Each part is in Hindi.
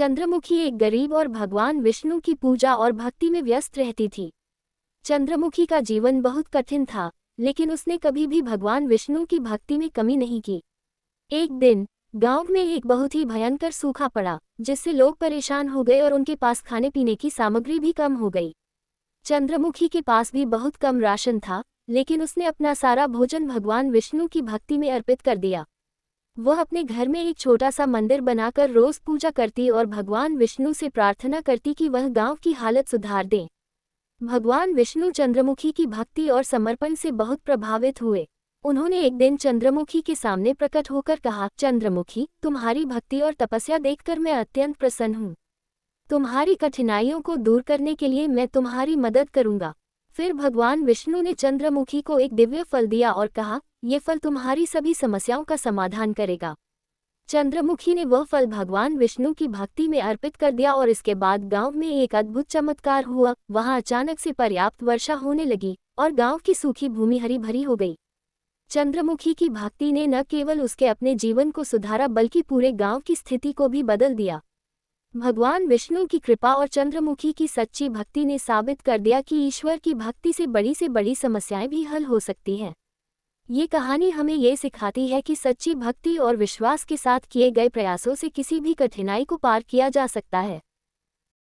चंद्रमुखी एक गरीब और भगवान विष्णु की पूजा और भक्ति में व्यस्त रहती थी। चंद्रमुखी का जीवन बहुत कठिन था, लेकिन उसने कभी भी भगवान विष्णु की भक्ति में कमी नहीं की। एक दिन गांव में एक बहुत ही भयंकर सूखा पड़ा, जिससे लोग परेशान हो गए और उनके पास खाने पीने की सामग्री भी कम हो गई। चंद्रमुखी के पास भी बहुत कम राशन था, लेकिन उसने अपना सारा भोजन भगवान विष्णु की भक्ति में अर्पित कर दिया। वह अपने घर में एक छोटा सा मंदिर बनाकर रोज पूजा करती और भगवान विष्णु से प्रार्थना करती कि वह गांव की हालत सुधार दें। भगवान विष्णु चंद्रमुखी की भक्ति और समर्पण से बहुत प्रभावित हुए। उन्होंने एक दिन चंद्रमुखी के सामने प्रकट होकर कहा, चंद्रमुखी, तुम्हारी भक्ति और तपस्या देखकर मैं अत्यंत प्रसन्न हूँ। तुम्हारी कठिनाइयों को दूर करने के लिए मैं तुम्हारी मदद करूंगा। फिर भगवान विष्णु ने चंद्रमुखी को एक दिव्य फल दिया और कहा, ये फल तुम्हारी सभी समस्याओं का समाधान करेगा। चंद्रमुखी ने वह फल भगवान विष्णु की भक्ति में अर्पित कर दिया और इसके बाद गांव में एक अद्भुत चमत्कार हुआ। वहां अचानक से पर्याप्त वर्षा होने लगी और गांव की सूखी भूमि हरी भरी हो गई। चंद्रमुखी की भक्ति ने न केवल उसके अपने जीवन को सुधारा बल्कि पूरे गांव की स्थिति को भी बदल दिया। भगवान विष्णु की कृपा और चंद्रमुखी की सच्ची भक्ति ने साबित कर दिया कि ईश्वर की भक्ति से बड़ी समस्याएं भी हल हो सकती हैं। ये कहानी हमें ये सिखाती है कि सच्ची भक्ति और विश्वास के साथ किए गए प्रयासों से किसी भी कठिनाई को पार किया जा सकता है।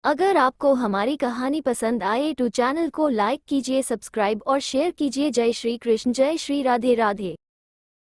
अगर आपको हमारी कहानी पसंद आए तो चैनल को लाइक कीजिए, सब्सक्राइब और शेयर कीजिए। जय श्री कृष्ण, जय श्री राधे राधे।